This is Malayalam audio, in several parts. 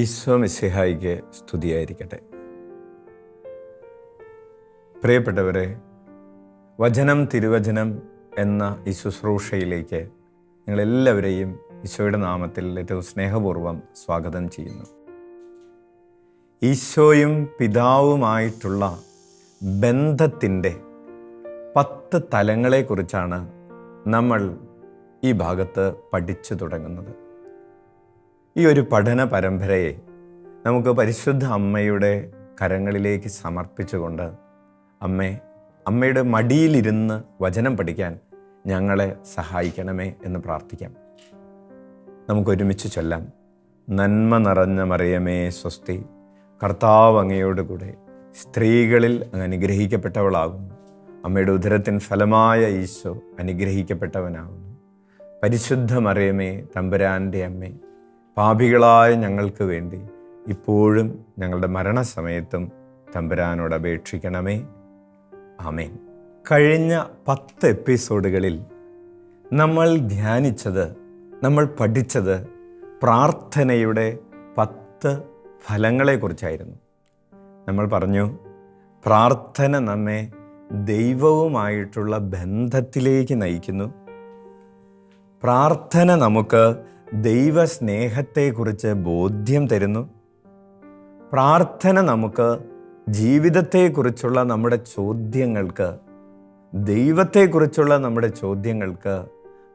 ഈശോ മിശിഹായിക്ക് സ്തുതിയായിരിക്കട്ടെ. പ്രിയപ്പെട്ടവരെ, വചനം തിരുവചനം എന്ന ഈ ശുശ്രൂഷയിലേക്ക് നിങ്ങളെല്ലാവരെയും ഈശോയുടെ നാമത്തിൽ ഏറ്റവും സ്നേഹപൂർവ്വം സ്വാഗതം ചെയ്യുന്നു. ഈശോയും പിതാവുമായിട്ടുള്ള ബന്ധത്തിൻ്റെ 10 തലങ്ങളെക്കുറിച്ചാണ് നമ്മൾ ഈ ഭാഗത്ത് പഠിച്ചു തുടങ്ങുന്നത്. ഈ ഒരു പഠന പരമ്പരയെ നമുക്ക് പരിശുദ്ധ അമ്മയുടെ കരങ്ങളിലേക്ക് സമർപ്പിച്ചുകൊണ്ട് അമ്മയുടെ മടിയിലിരുന്ന് വചനം പഠിക്കാൻ ഞങ്ങളെ സഹായിക്കണമേ എന്ന് പ്രാർത്ഥിക്കാം. നമുക്കൊരുമിച്ച് ചൊല്ലാം. നന്മ നിറഞ്ഞ മറിയമേ സ്വസ്തി, കർത്താവ് അങ്ങയോടുകൂടെ സ്ത്രീകളിൽ അങ്ങ് അനുഗ്രഹിക്കപ്പെട്ടവളാകുന്നു. അമ്മയുടെ ഉദരത്തിൻ ഫലമായ ഈശോ അനുഗ്രഹിക്കപ്പെട്ടവനാകുന്നു. പരിശുദ്ധ മറിയമേ തമ്പുരാൻ്റെ അമ്മേ, പാപികളായ ഞങ്ങൾക്ക് വേണ്ടി ഇപ്പോഴും ഞങ്ങളുടെ മരണസമയത്തും തമ്പുരാനോട് അപേക്ഷിക്കണമേ. ആമേൻ. കഴിഞ്ഞ 10 എപ്പിസോഡുകളിൽ നമ്മൾ ധ്യാനിച്ചത്, നമ്മൾ പഠിച്ചത് പ്രാർത്ഥനയുടെ 10 ഫലങ്ങളെക്കുറിച്ചായിരുന്നു. നമ്മൾ പറഞ്ഞു, പ്രാർത്ഥന നമ്മെ ദൈവവുമായിട്ടുള്ള ബന്ധത്തിലേക്ക് നയിക്കുന്നു. പ്രാർത്ഥന നമുക്ക് ദൈവസ്നേഹത്തെക്കുറിച്ച് ബോധ്യം തരുന്നു. പ്രാർത്ഥന നമുക്ക് ജീവിതത്തെക്കുറിച്ചുള്ള നമ്മുടെ ചോദ്യങ്ങൾക്ക്, ദൈവത്തെക്കുറിച്ചുള്ള നമ്മുടെ ചോദ്യങ്ങൾക്ക്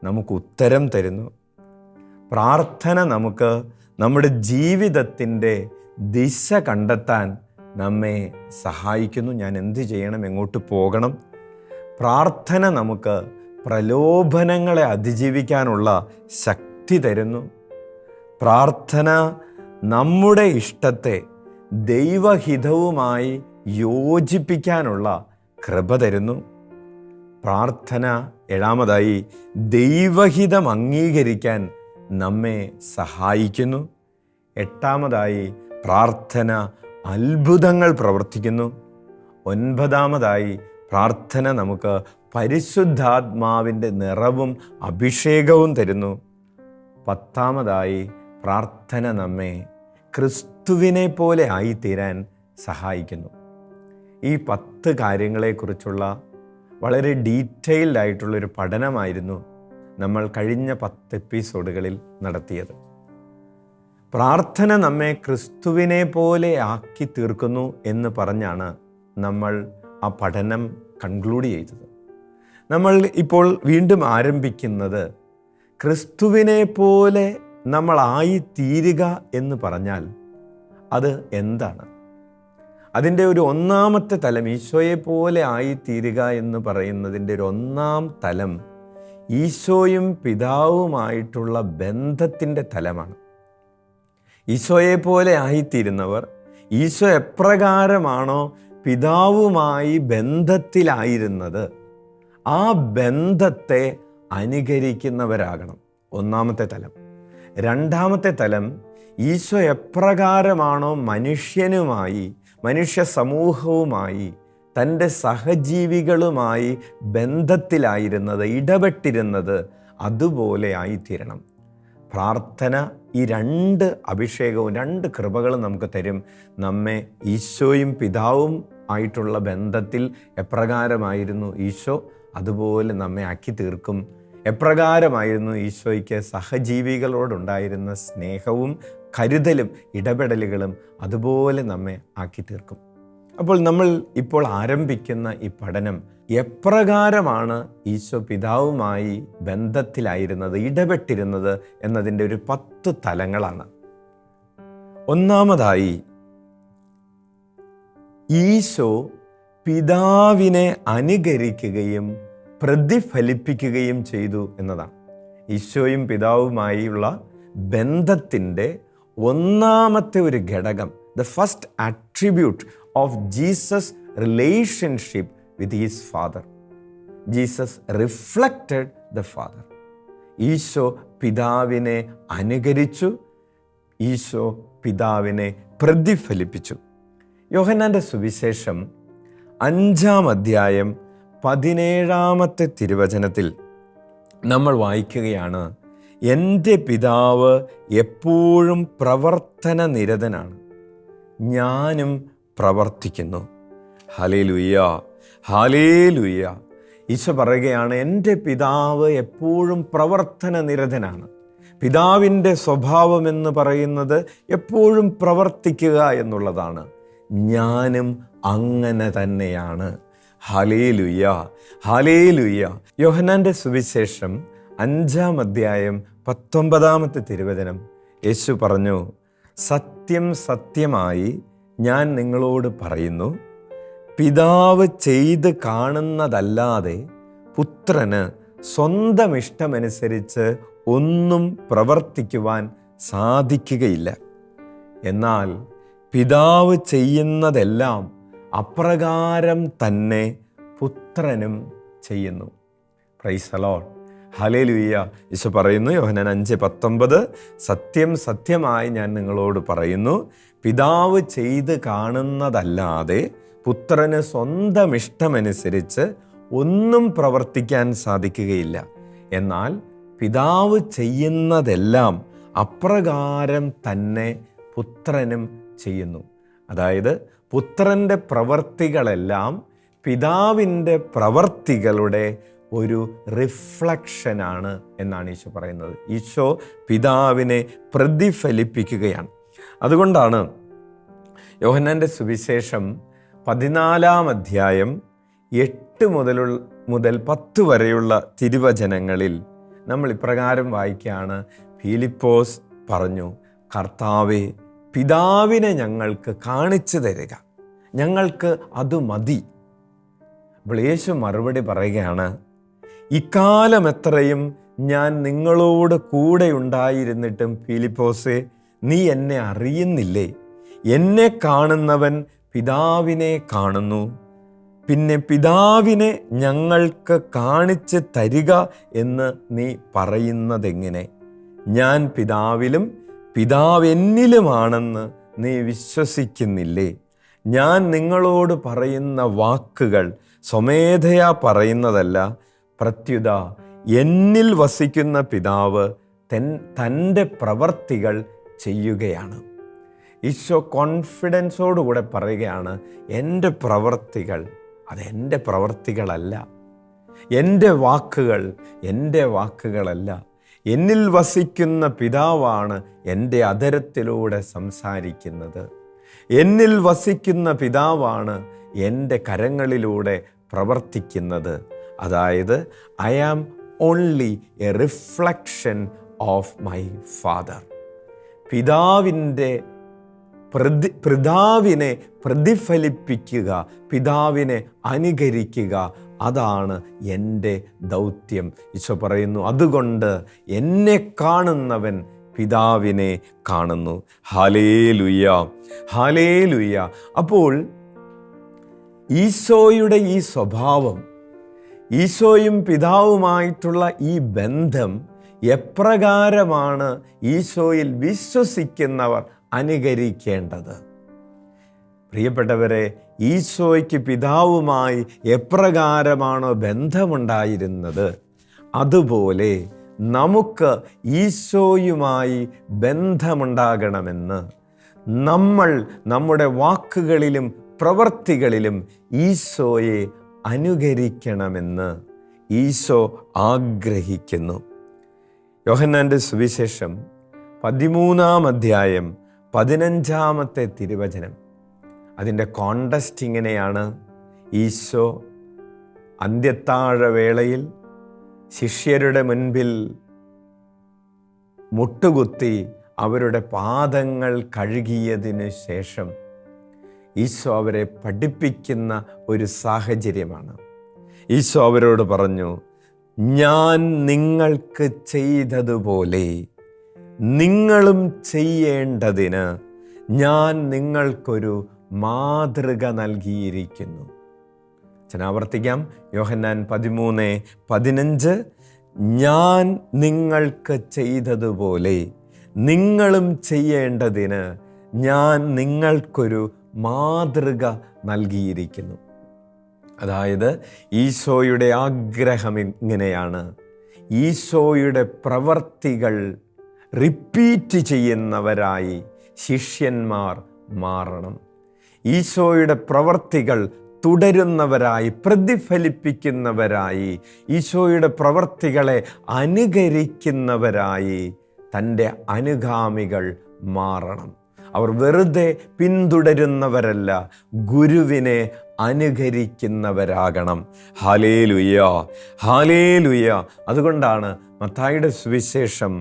നമുക്ക് ഉത്തരം തരുന്നു. പ്രാർത്ഥന നമുക്ക് നമ്മുടെ ജീവിതത്തിൻ്റെ ദിശ കണ്ടെത്താൻ നമ്മെ സഹായിക്കുന്നു. ഞാൻ എന്ത് ചെയ്യണം, എങ്ങോട്ട് പോകണം. പ്രാർത്ഥന നമുക്ക് പ്രലോഭനങ്ങളെ അതിജീവിക്കാനുള്ള ശക്തി തരുന്നു. പ്രാർത്ഥന നമ്മുടെ ഇഷ്ടത്തെ ദൈവഹിതവുമായി യോജിപ്പിക്കാനുള്ള കൃപ തരുന്നു. പ്രാർത്ഥന 7ാമതായി ദൈവഹിതം അംഗീകരിക്കാൻ നമ്മെ സഹായിക്കുന്നു. 8ാമതായി പ്രാർത്ഥന അത്ഭുതങ്ങൾ പ്രവർത്തിക്കുന്നു. 9ാമതായി പ്രാർത്ഥന നമുക്ക് പരിശുദ്ധാത്മാവിൻ്റെ നിറവും അഭിഷേകവും തരുന്നു. 10ാമതായി പ്രാർത്ഥന നമ്മെ ക്രിസ്തുവിനെ പോലെ ആയിത്തീരാൻ സഹായിക്കുന്നു. ഈ 10 കാര്യങ്ങളെക്കുറിച്ചുള്ള വളരെ ഡീറ്റെയിൽഡ് ആയിട്ടുള്ളൊരു പഠനമായിരുന്നു നമ്മൾ കഴിഞ്ഞ 10 എപ്പിസോഡുകളിൽ നടത്തിയത്. പ്രാർത്ഥന നമ്മെ ക്രിസ്തുവിനെ പോലെ ആക്കി തീർക്കുന്നു എന്ന് പറഞ്ഞാണ് നമ്മൾ ആ പഠനം കൺക്ലൂഡ് ചെയ്തത്. നമ്മൾ ഇപ്പോൾ വീണ്ടും ആരംഭിക്കുന്നത്, ക്രിസ്തുവിനെ പോലെ നമ്മളായി തീരുക എന്ന് പറഞ്ഞാൽ അത് എന്താണ്? അതിൻ്റെ ഒരു 1ാമത്തെ തലം, ഈശോയെ പോലെ ആയിത്തീരുക എന്ന് പറയുന്നതിൻ്റെ ഒരു 1ാം തലം ഈശോയും പിതാവുമായിട്ടുള്ള ബന്ധത്തിൻ്റെ തലമാണ്. ഈശോയെ പോലെ ആയിത്തീരുന്നവർ, ഈശോ എപ്രകാരമാണോ പിതാവുമായി ബന്ധത്തിലായിരുന്നത്, ആ ബന്ധത്തെ അനുകരിക്കുന്നവരാകണം. 1ാമത്തെ തലം. 2ാമത്തെ തലം, ഈശോ എപ്രകാരമാണോ മനുഷ്യനുമായി, മനുഷ്യ സമൂഹവുമായി, തൻ്റെ സഹജീവികളുമായി ബന്ധത്തിലായിരുന്നത്, ഇടപെട്ടിരുന്നത്, അതുപോലെ ആയിത്തീരണം. പ്രാർത്ഥന ഈ 2 അഭിഷേകവും 2 കൃപകളും നമുക്ക് തരും. നമ്മെ ഈശോയും പിതാവും ആയിട്ടുള്ള ബന്ധത്തിൽ എപ്രകാരമായിരുന്നു ഈശോ, അതുപോലെ നമ്മെ ആക്കി തീർക്കും. എപ്രകാരമായിരുന്നു ഈശോയ്ക്ക് സഹജീവികളോടുണ്ടായിരുന്ന സ്നേഹവും കരുതലും ഇടപെടലുകളും, അതുപോലെ നമ്മെ ആക്കി തീർക്കും. അപ്പോൾ നമ്മൾ ഇപ്പോൾ ആരംഭിക്കുന്ന ഈ പഠനം, എപ്രകാരമാണ് ഈശോ പിതാവുമായി ബന്ധത്തിലായിരുന്നത്, ഇടപെട്ടിരുന്നത് എന്നതിൻ്റെ ഒരു 10 തലങ്ങളാണ്. 1ാമതായി, ഈശോ പിതാവിനെ അനുകരിക്കുകയും പ്രതിഫലിപ്പിക്കുകയും ചെയ്തു എന്നതാണ്. ഈശോയും പിതാവുമായുള്ള ബന്ധത്തിൻ്റെ 1ാമത്തെ ഒരു ഘടകം, the first attribute of Jesus relationship with his father. Jesus reflected the father. ഈശോ പിതാവിനെ അനുകരിച്ചു, ഈശോ പിതാവിനെ പ്രതിഫലിപ്പിച്ചു. യോഹന്നാൻ്റെ സുവിശേഷം 5-ാം അധ്യായം 17ാമത്തെ തിരുവചനത്തിൽ നമ്മൾ വായിക്കുകയാണ്, എൻ്റെ പിതാവ് എപ്പോഴും പ്രവർത്തന നിരതനാണ്, ഞാനും പ്രവർത്തിക്കുന്നു. Hallelujah, hallelujah. ഈശോ പറയുകയാണ്, എൻ്റെ പിതാവ് എപ്പോഴും പ്രവർത്തന നിരതനാണ്. പിതാവിൻ്റെ സ്വഭാവം എന്ന് പറയുന്നത് എപ്പോഴും പ്രവർത്തിക്കുക എന്നുള്ളതാണ്. ഞാനും അങ്ങനെ തന്നെയാണ്. Hallelujah, hallelujah. യോഹന്നാൻ്റെ സുവിശേഷം 5-ാം അധ്യായം 19-ാമത്തെ തിരുവചനം യേശു പറഞ്ഞു, സത്യം സത്യമായി ഞാൻ നിങ്ങളോട് പറയുന്നു, പിതാവ് ചെയ്ത് കാണുന്നതല്ലാതെ പുത്രന് സ്വന്തം ഇഷ്ടമനുസരിച്ച് ഒന്നും പ്രവർത്തിക്കുവാൻ സാധിക്കുകയില്ല. എന്നാൽ പിതാവ് ചെയ്യുന്നതെല്ലാം അപ്രകാരം തന്നെ പുത്രനും ചെയ്യുന്നു. Praise the Lord, hallelujah. യേശു പറയുന്നു, യോഹന്നാൻ 5:19, സത്യം സത്യമായി ഞാൻ നിങ്ങളോട് പറയുന്നു, പിതാവ് ചെയ്ത് കാണുന്നതല്ലാതെ പുത്രന് സ്വന്തം ഇഷ്ടമനുസരിച്ച് ഒന്നും പ്രവർത്തിക്കാൻ സാധിക്കുകയില്ല. എന്നാൽ പിതാവ് ചെയ്യുന്നതെല്ലാം അപ്രകാരം തന്നെ പുത്രനും ചെയ്യുന്നു. അതായത് പുത്രൻ്റെ പ്രവർത്തികളെല്ലാം പിതാവിൻ്റെ പ്രവർത്തികളുടെ ഒരു റിഫ്ലക്ഷനാണ് എന്നാണ് ഈശോ പറയുന്നത്. ഈശോ പിതാവിനെ പ്രതിഫലിപ്പിക്കുകയാണ്. അതുകൊണ്ടാണ് യോഹന്നാൻ്റെ സുവിശേഷം 14-ാം അധ്യായം 8 മുതൽ 10 വരെയുള്ള തിരുവചനങ്ങളിൽ നമ്മൾ ഇപ്രകാരം വായിക്കുകയാണ്. ഫിലിപ്പോസ് പറഞ്ഞു, കർത്താവേ, പിതാവിനെ ഞങ്ങൾക്ക് കാണിച്ചു തരിക, ഞങ്ങൾക്ക് അത് മതി. അപ്പോൾ യേശു മറുപടി പറയുകയാണ്, ഇക്കാലം എത്രയും ഞാൻ നിങ്ങളോട് കൂടെ ഉണ്ടായിരുന്നിട്ടും ഫിലിപ്പോസേ, നീ എന്നെ അറിയുന്നില്ലേ? എന്നെ കാണുന്നവൻ പിതാവിനെ കാണുന്നു. പിന്നെ പിതാവിനെ ഞങ്ങൾക്ക് കാണിച്ച് തരിക എന്ന് നീ പറയുന്നതെങ്ങനെ? ഞാൻ പിതാവിലും പിതാവ് എന്നിലുമാണെന്ന് നീ വിശ്വസിക്കുന്നില്ലേ? ഞാൻ നിങ്ങളോട് പറയുന്ന വാക്കുകൾ സ്വമേധയാ പറയുന്നതല്ല, പ്രത്യുത എന്നിൽ വസിക്കുന്ന പിതാവ് തൻ്റെ പ്രവർത്തികൾ ചെയ്യുകയാണ്. ഈശോ കോൺഫിഡൻസോടുകൂടെ പറയുകയാണ്, എൻ്റെ പ്രവർത്തികൾ അതെൻ്റെ പ്രവർത്തികളല്ല, എൻ്റെ വാക്കുകൾ എൻ്റെ വാക്കുകളല്ല. എന്നിൽ വസിക്കുന്ന പിതാവാണ് എൻ്റെ അധരത്തിലൂടെ സംസാരിക്കുന്നത്. എന്നിൽ വസിക്കുന്ന പിതാവാണ് എൻ്റെ കരങ്ങളിലൂടെ പ്രവർത്തിക്കുന്നത്. അതായത് I am only a reflection of my father. പിതാവിനെ പ്രതിഫലിപ്പിക്കുക, പിതാവിനെ അനുകരിക്കുക, അതാണ് എൻ്റെ ദൗത്യം. ഈശോ പറയുന്നു, അതുകൊണ്ട് എന്നെ കാണുന്നവൻ പിതാവിനെ കാണുന്നു. Hallelujah, hallelujah. അപ്പോൾ ഈശോയുടെ ഈ സ്വഭാവം, ഈശോയും പിതാവുമായിട്ടുള്ള ഈ ബന്ധം എപ്രകാരമാണ് ഈശോയിൽ വിശ്വസിക്കുന്നവർ അനുകരിക്കേണ്ടത്? പ്രിയപ്പെട്ടവരെ, ഈശോയ്ക്ക് പിതാവുമായി എപ്രകാരമാണോ ബന്ധമുണ്ടായിരുന്നത്, അതുപോലെ നമുക്ക് ഈശോയുമായി ബന്ധമുണ്ടാകണമെന്ന് നമ്മൾ നമ്മുടെ വാക്കുകളിലും പ്രവൃത്തികളിലും ഈശോയെ അനുകരിക്കണമെന്ന് ഈശോ ആഗ്രഹിക്കുന്നു. യോഹന്നാൻ്റെ സുവിശേഷം 13-ാം അധ്യായം 15-ാമത്തെ തിരുവചനം, അതിൻ്റെ കോണ്ടസ്റ്റ് ഇങ്ങനെയാണ്. ഈശോ അന്ത്യത്താഴവേളയിൽ ശിഷ്യരുടെ മുൻപിൽ മുട്ടുകുത്തി അവരുടെ പാദങ്ങൾ കഴുകിയതിന് ശേഷം ഈശോ അവരെ പഠിപ്പിക്കുന്ന ഒരു സാഹചര്യമാണ്. ഈശോ അവരോട് പറഞ്ഞു, ഞാൻ നിങ്ങൾക്ക് ചെയ്തതുപോലെ നിങ്ങളും ചെയ്യേണ്ടതിന് ഞാൻ നിങ്ങൾക്കൊരു മാതൃക നൽകിയിരിക്കുന്നു. ആവർത്തിക്കാം. യോഹന്നാൻ 13:15, ഞാൻ നിങ്ങൾക്ക് ചെയ്തതുപോലെ നിങ്ങളും ചെയ്യേണ്ടതിന് ഞാൻ നിങ്ങൾക്കൊരു മാതൃക നൽകിയിരിക്കുന്നു. അതായത് ഈശോയുടെ ആഗ്രഹം ഇങ്ങനെയാണ്, ഈശോയുടെ പ്രവർത്തികൾ റിപ്പീറ്റ് ചെയ്യുന്നവരായി ശിഷ്യന്മാർ മാറണം. ഈശോയുടെ പ്രവർത്തികൾ തുടരുന്നവരായി, പ്രതിഫലിപ്പിക്കുന്നവരായി, ഈശോയുടെ പ്രവർത്തികളെ അനുകരിക്കുന്നവരായി തൻ്റെ അനുഗാമികൾ മാറണം. അവർ വെറുതെ പിന്തുടരുന്നവരല്ല, ഗുരുവിനെ അനുകരിക്കുന്നവരാകണം. Hallelujah, hallelujah. അതുകൊണ്ടാണ് മത്തായിയുടെ സുവിശേഷം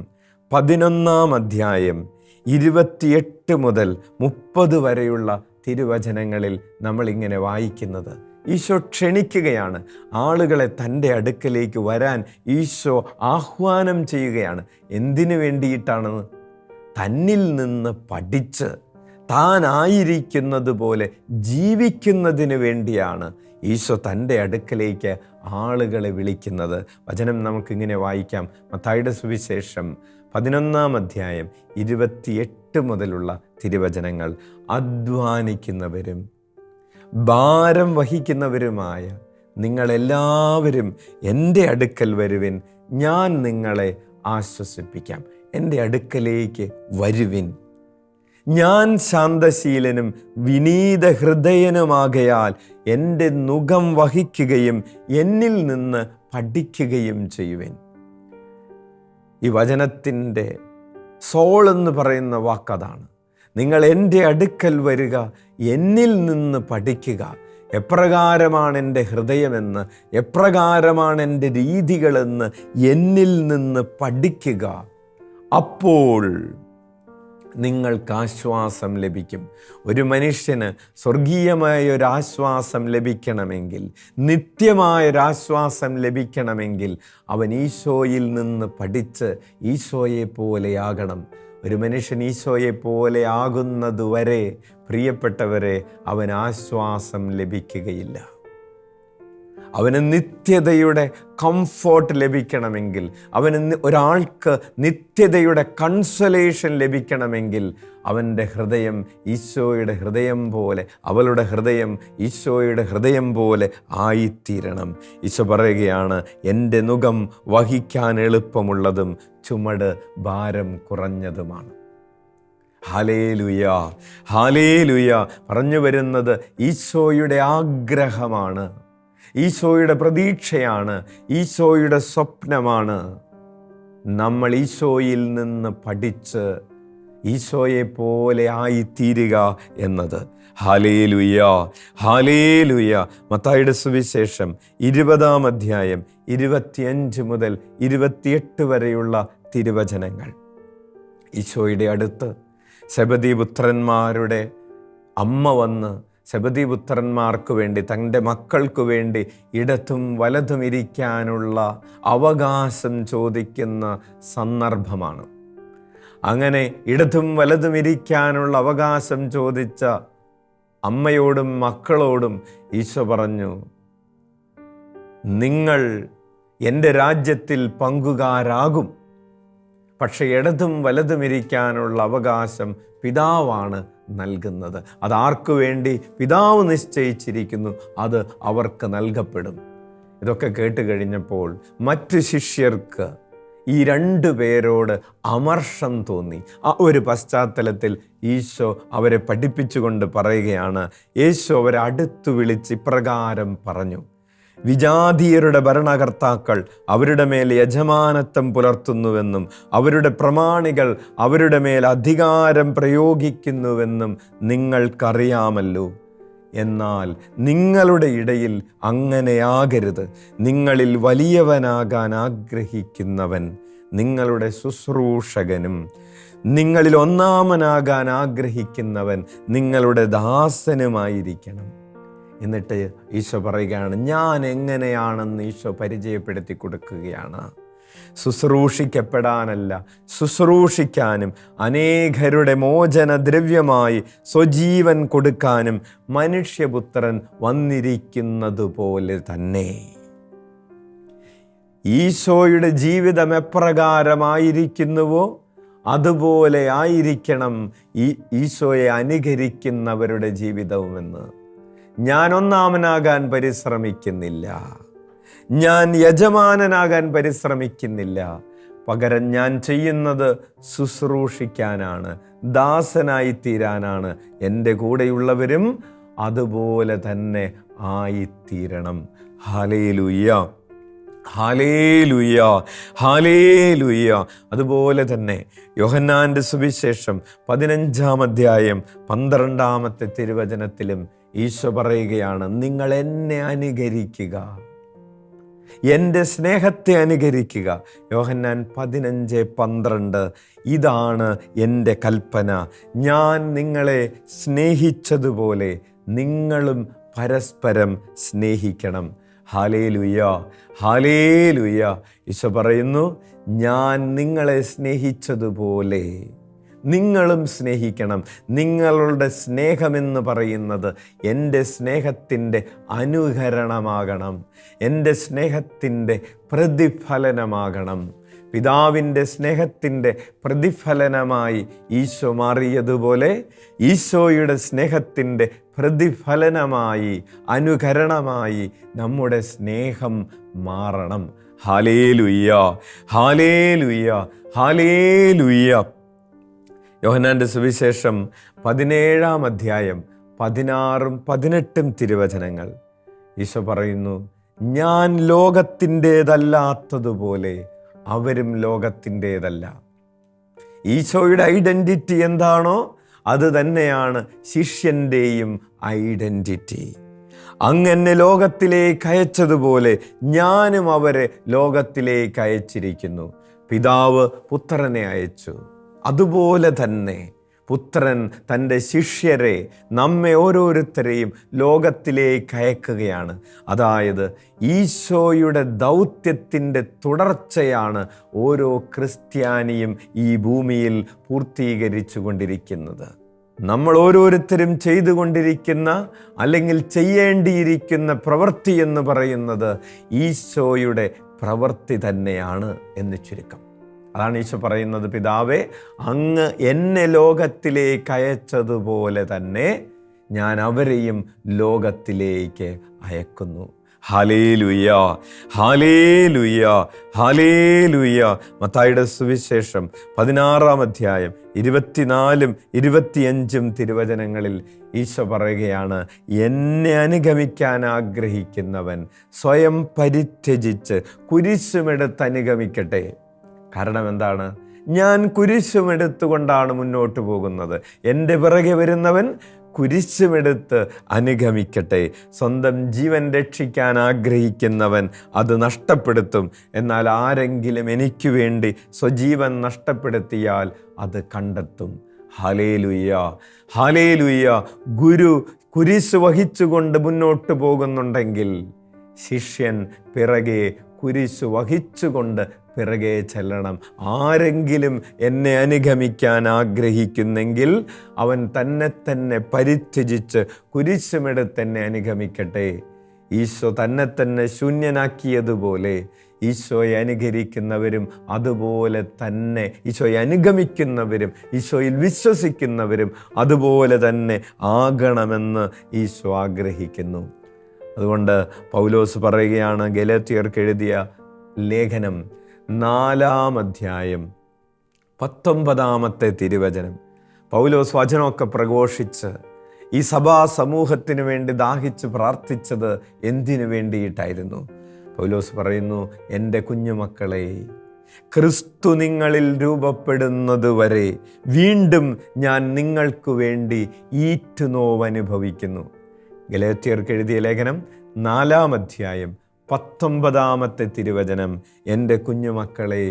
11-ാം അധ്യായം 28 മുതൽ 30 വരെയുള്ള തിരുവചനങ്ങളിൽ നമ്മളിങ്ങനെ വായിക്കുന്നത്. ഈശോ ക്ഷണിക്കുകയാണ്, ആളുകളെ തൻ്റെ അടുക്കലേക്ക് വരാൻ ഈശോ ആഹ്വാനം ചെയ്യുകയാണ്. എന്തിനു വേണ്ടിയിട്ടാണ്? തന്നിൽ നിന്ന് പഠിച്ച് താനായിരിക്കുന്നത് പോലെ ജീവിക്കുന്നതിന് വേണ്ടിയാണ് ഈശോ തൻ്റെ അടുക്കലേക്ക് ആളുകളെ വിളിക്കുന്നത്. വചനം നമുക്കിങ്ങനെ വായിക്കാം. മത്തായിയുടെ സുവിശേഷം 11-ാം അധ്യായം 28 മുതലുള്ള തിരുവചനങ്ങൾ. അധ്വാനിക്കുന്നവരും ഭാരം വഹിക്കുന്നവരുമായ നിങ്ങളെല്ലാവരും എൻ്റെ അടുക്കൽ വരുവിൻ, ഞാൻ നിങ്ങളെ ആശ്വസിപ്പിക്കാം. എൻ്റെ അടുക്കലേക്ക് വരുവിൻ. ഞാൻ ശാന്തശീലനും വിനീത ഹൃദയനുമാകയാൽ എൻ്റെ നുകം വഹിക്കുകയും എന്നിൽ നിന്ന് പഠിക്കുകയും ചെയ്യുവിൻ. ഈ വചനത്തിൻ്റെ സോൾ എന്ന് പറയുന്ന വാക്കതാണ്. നിങ്ങൾ എൻ്റെ അടുക്കൽ വരിക, എന്നിൽ നിന്ന് പഠിക്കുക. എപ്രകാരമാണ് എൻ്റെ ഹൃദയമെന്ന്, എപ്രകാരമാണ് എൻ്റെ രീതികളെന്ന് എന്നിൽ നിന്ന് പഠിക്കുക. അപ്പോൾ നിങ്ങൾക്ക് ആശ്വാസം ലഭിക്കും. ഒരു മനുഷ്യന് സ്വർഗീയമായൊരാശ്വാസം ലഭിക്കണമെങ്കിൽ, നിത്യമായൊരാശ്വാസം ലഭിക്കണമെങ്കിൽ അവൻ ഈശോയിൽ നിന്ന് പഠിച്ച് ഈശോയെ പോലെയാകണം. ഒരു മനുഷ്യൻ ഈശോയെ പോലെ ആകുന്നതുവരെ, പ്രിയപ്പെട്ടവരെ, അവൻ ആശ്വാസം ലഭിക്കുകയില്ല. അവന് നിത്യതയുടെ കംഫോർട്ട് ലഭിക്കണമെങ്കിൽ, ഒരാൾക്ക് നിത്യതയുടെ കൺസലേഷൻ ലഭിക്കണമെങ്കിൽ അവൻ്റെ ഹൃദയം ഈശോയുടെ ഹൃദയം പോലെ, അവളുടെ ഹൃദയം ഈശോയുടെ ഹൃദയം പോലെ ആയിത്തീരണം. ഈശോ പറയുകയാണ്, എൻ്റെ നുകം വഹിക്കാൻ എളുപ്പമുള്ളതും ചുമട് ഭാരം കുറഞ്ഞതുമാണ്. Hallelujah, hallelujah. പറഞ്ഞു വരുന്നത് ഈശോയുടെ ആഗ്രഹമാണ്, ഈശോയുടെ പ്രതീക്ഷയാണ്, ഈശോയുടെ സ്വപ്നമാണ്. നമ്മൾ ഈശോയിൽ നിന്ന് പഠിച്ച് ഈശോയെ പോലെ ആയിത്തീരുക എന്നത്. Hallelujah, hallelujah. മത്തായിയുടെ സുവിശേഷം 20-ാം അധ്യായം 25 മുതൽ 28 വരെയുള്ള തിരുവചനങ്ങൾ. ഈശോയുടെ അടുത്ത് സെബദീപുത്രന്മാരുടെ അമ്മ വന്ന് സെബദീപുത്രന്മാർക്ക് വേണ്ടി, തൻ്റെ മക്കൾക്ക് വേണ്ടി ഇടത്തും വലതും ഇരിക്കാനുള്ള അവകാശം ചോദിക്കുന്ന സന്ദർഭമാണ്. അങ്ങനെ ഇടത്തും വലതും ഇരിക്കാനുള്ള അവകാശം ചോദിച്ച അമ്മയോടും മക്കളോടും ഈശോ പറഞ്ഞു, നിങ്ങൾ എൻ്റെ രാജ്യത്തിൽ പങ്കുകാരാകും, പക്ഷെ ഇടതും വലതും ഇരിക്കാനുള്ള അവകാശം പിതാവാണ് നൽകുന്നത്. അതാർക്കു വേണ്ടി പിതാവ് നിശ്ചയിച്ചിരിക്കുന്നു, അത് അവർക്ക് നൽകപ്പെടും. ഇതൊക്കെ കേട്ട് കഴിഞ്ഞപ്പോൾ മറ്റു ശിഷ്യർക്ക് ഈ 2 പേരോട് അമർഷം തോന്നി. ആ ഒരു പശ്ചാത്തലത്തിൽ ഈശോ അവരെ പഠിപ്പിച്ചുകൊണ്ട് പറയുകയാണ്. യേശു അവരെ അടുത്തു വിളിച്ച് ഇപ്രകാരം പറഞ്ഞു, വിജാതീയരുടെ ഭരണകർത്താക്കൾ അവരുടെ മേൽ യജമാനത്വം പുലർത്തുന്നുവെന്നും അവരുടെ പ്രമാണികൾ അവരുടെ മേൽ അധികാരം പ്രയോഗിക്കുന്നുവെന്നും നിങ്ങൾക്കറിയാമല്ലോ. എന്നാൽ നിങ്ങളുടെ ഇടയിൽ അങ്ങനെയാകരുത്. നിങ്ങളിൽ വലിയവനാകാൻ ആഗ്രഹിക്കുന്നവൻ നിങ്ങളുടെ ശുശ്രൂഷകനും, നിങ്ങളിൽ ഒന്നാമനാകാൻ ആഗ്രഹിക്കുന്നവൻ നിങ്ങളുടെ ദാസനുമായിരിക്കണം. എന്നിട്ട് ഈശോ പറയുകയാണ്, ഞാൻ എങ്ങനെയാണെന്ന് ഈശോ പരിചയപ്പെടുത്തി കൊടുക്കുകയാണ്. ശുശ്രൂഷിക്കപ്പെടാനല്ല, ശുശ്രൂഷിക്കാനും അനേകരുടെ മോചനദ്രവ്യമായി സ്വജീവൻ കൊടുക്കാനും മനുഷ്യപുത്രൻ വന്നിരിക്കുന്നതുപോലെ തന്നെ. ഈശോയുടെ ജീവിതം എപ്രകാരമായിരിക്കുന്നുവോ അതുപോലെ ആയിരിക്കണം ഈശോയെ അനുകരിക്കുന്നവരുടെ ജീവിതവുമെന്ന്. ഞാൻ ഒന്നാമനാകാൻ പരിശ്രമിക്കുന്നില്ല, ഞാൻ യജമാനനാകാൻ പരിശ്രമിക്കുന്നില്ല. പകരം ഞാൻ ചെയ്യുന്നത് ശുശ്രൂഷിക്കാനാണ്, ദാസനായി തീരാനാണ്. എൻ്റെ കൂടെയുള്ളവരും അതുപോലെ തന്നെ ആയിത്തീരണം. Hallelujah, hallelujah, hallelujah. അതുപോലെ തന്നെ യോഹന്നാന്റെ സുവിശേഷം 15-ാം അധ്യായം 12-ാമത്തെ തിരുവചനത്തിലും ഈശോ പറയുകയാണ്, നിങ്ങൾ എന്നെ അനുകരിക്കുക, എൻ്റെ സ്നേഹത്തെ അനുകരിക്കുക. യോഹന്നാൻ 15:12. ഇതാണ് എൻ്റെ കൽപ്പന, ഞാൻ നിങ്ങളെ സ്നേഹിച്ചതുപോലെ നിങ്ങളും പരസ്പരം സ്നേഹിക്കണം. Hallelujah, hallelujah. ഈശോ പറയുന്നു, ഞാൻ നിങ്ങളെ സ്നേഹിച്ചതുപോലെ നിങ്ങളും സ്നേഹിക്കണം. നിങ്ങളുടെ സ്നേഹമെന്ന് പറയുന്നത് എൻ്റെ സ്നേഹത്തിൻ്റെ അനുകരണമാകണം, എൻ്റെ സ്നേഹത്തിൻ്റെ പ്രതിഫലനമാകണം. പിതാവിൻ്റെ സ്നേഹത്തിൻ്റെ പ്രതിഫലനമായി ഈശോ മാറിയതുപോലെ ഈശോയുടെ സ്നേഹത്തിൻ്റെ പ്രതിഫലനമായി, അനുകരണമായി നമ്മുടെ സ്നേഹം മാറണം. Hallelujah, hallelujah, hallelujah. യോഹന്നാന്റെ സുവിശേഷം 17-ാം അധ്യായം 16-18 തിരുവചനങ്ങൾ ഈശോ പറയുന്നു, ഞാൻ ലോകത്തിൻ്റേതല്ലാത്തതുപോലെ അവരും ലോകത്തിൻ്റേതല്ല. ഈശോയുടെ ഐഡൻറ്റിറ്റി എന്താണോ അത് തന്നെയാണ് ശിഷ്യൻ്റെയും ഐഡൻറ്റിറ്റി. അങ്ങനെ ലോകത്തിലേക്ക് അയച്ചതുപോലെ ഞാനും അവരെ ലോകത്തിലേക്ക് അയച്ചിരിക്കുന്നു. പിതാവ് പുത്രനെ അയച്ചു, അതുപോലെ തന്നെ പുത്രൻ തൻ്റെ ശിഷ്യരെ, നമ്മെ ഓരോരുത്തരെയും ലോകത്തിലേക്ക് അയക്കുകയാണ്. അതായത് ഈശോയുടെ ദൗത്യത്തിൻ്റെ തുടർച്ചയാണ് ഓരോ ക്രിസ്ത്യാനിയും ഈ ഭൂമിയിൽ പൂർത്തീകരിച്ചു കൊണ്ടിരിക്കുന്നത്. നമ്മൾ ഓരോരുത്തരും ചെയ്തുകൊണ്ടിരിക്കുന്ന അല്ലെങ്കിൽ ചെയ്യേണ്ടിയിരിക്കുന്ന പ്രവൃത്തി എന്ന് പറയുന്നത് ഈശോയുടെ പ്രവൃത്തി തന്നെയാണ് എന്ന് ചുരുക്കം. അതാണ് ഈശോ പറയുന്നത്, പിതാവേ, അങ്ങ് എന്നെ ലോകത്തിലേക്ക് അയച്ചതുപോലെ തന്നെ ഞാൻ അവരെയും ലോകത്തിലേക്ക് അയക്കുന്നു. Hallelujah, hallelujah, hallelujah. മത്തായിയുടെ സുവിശേഷം 16-ാം അധ്യായം 24-25 തിരുവചനങ്ങളിൽ ഈശോ പറയുകയാണ്, എന്നെ അനുഗമിക്കാൻ ആഗ്രഹിക്കുന്നവൻ സ്വയം പരിത്യജിച്ച് കുരിശുമെടുത്ത് അനുഗമിക്കട്ടെ. കാരണം എന്താണ്? ഞാൻ കുരിശുമെടുത്തുകൊണ്ടാണ് മുന്നോട്ട് പോകുന്നത്. എൻ്റെ പിറകെ വരുന്നവൻ കുരിശുമെടുത്ത് അനുഗമിക്കട്ടെ. സ്വന്തം ജീവൻ രക്ഷിക്കാൻ ആഗ്രഹിക്കുന്നവൻ അത് നഷ്ടപ്പെടുത്തും. എന്നാൽ ആരെങ്കിലും എനിക്ക് വേണ്ടി സ്വജീവൻ നഷ്ടപ്പെടുത്തിയാൽ അത് കണ്ടെത്തും. Hallelujah, hallelujah. ഗുരു കുരിശ് വഹിച്ചുകൊണ്ട് മുന്നോട്ട് പോകുന്നുണ്ടെങ്കിൽ ശിഷ്യൻ പിറകെ കുരിശ് വഹിച്ചുകൊണ്ട് പിറകെ ചെല്ലണം. ആരെങ്കിലും എന്നെ അനുഗമിക്കാൻ ആഗ്രഹിക്കുന്നെങ്കിൽ അവൻ തന്നെ പരിത്യജിച്ച് കുരിശുമെടുത്ത് എന്നെ അനുഗമിക്കട്ടെ. ഈശോ തന്നെ ശൂന്യനാക്കിയതുപോലെ ഈശോയെ അനുകരിക്കുന്നവരും അതുപോലെ തന്നെ, ഈശോയെ അനുഗമിക്കുന്നവരും ഈശോയിൽ വിശ്വസിക്കുന്നവരും അതുപോലെ തന്നെ ആകണമെന്ന് ഈശോ ആഗ്രഹിക്കുന്നു. അതുകൊണ്ട് പൗലോസ് പറയുകയാണ്, ഗലാത്യർക്ക് എഴുതിയ ലേഖനം 4-ാം അധ്യായം 19-ാമത്തെ തിരുവചനം. പൗലോസ് വചനമൊക്കെ പ്രഘോഷിച്ച് ഈ സഭാ സമൂഹത്തിന് വേണ്ടി ദാഹിച്ച് പ്രാർത്ഥിച്ചത് എന്തിനു വേണ്ടിയിട്ടായിരുന്നു? പൗലോസ് പറയുന്നു, എൻ്റെ കുഞ്ഞുമക്കളെ, ക്രിസ്തു നിങ്ങളിൽ രൂപപ്പെടുന്നത് വരെ വീണ്ടും ഞാൻ നിങ്ങൾക്ക് വേണ്ടി ഈറ്റുനോവ് അനുഭവിക്കുന്നു. ഗലാത്യർക്ക് എഴുതിയ ലേഖനം 4-ാം അധ്യായം 19-ാമത്തെ തിരുവചനം. എൻ്റെ കുഞ്ഞുമക്കളെ,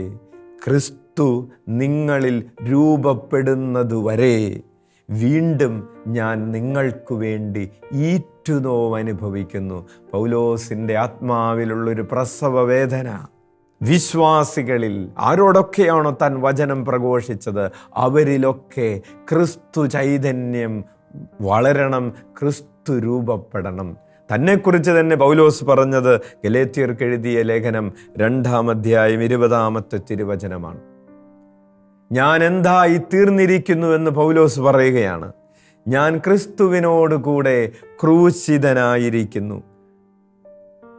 ക്രിസ്തു നിങ്ങളിൽ രൂപപ്പെടുന്നതുവരെ വീണ്ടും ഞാൻ നിങ്ങൾക്ക് വേണ്ടി ഈറ്റുനോവ് അനുഭവിക്കുന്നു. പൗലോസിൻ്റെ ആത്മാവിലുള്ളൊരു പ്രസവ വേദന വിശ്വാസികളിൽ ആരോടൊക്കെയാണോ താൻ വചനം പ്രഘോഷിച്ചത് അവരിലൊക്കെ ക്രിസ്തു ചൈതന്യം വളരണം, ക്രിസ്തു രൂപപ്പെടണം. തന്നെക്കുറിച്ച് തന്നെ പൗലോസ് പറഞ്ഞത് ഗലാത്യർക്ക് എഴുതിയ ലേഖനം 2-ാം അധ്യായം 20-ാമത്തെ തിരുവചനമാണ്. ഞാൻ എന്തായി തീർന്നിരിക്കുന്നു എന്ന് പൗലോസ് പറയുകയാണ്. ഞാൻ ക്രിസ്തുവിനോട് കൂടെ ക്രൂശിതനായിരിക്കുന്നു.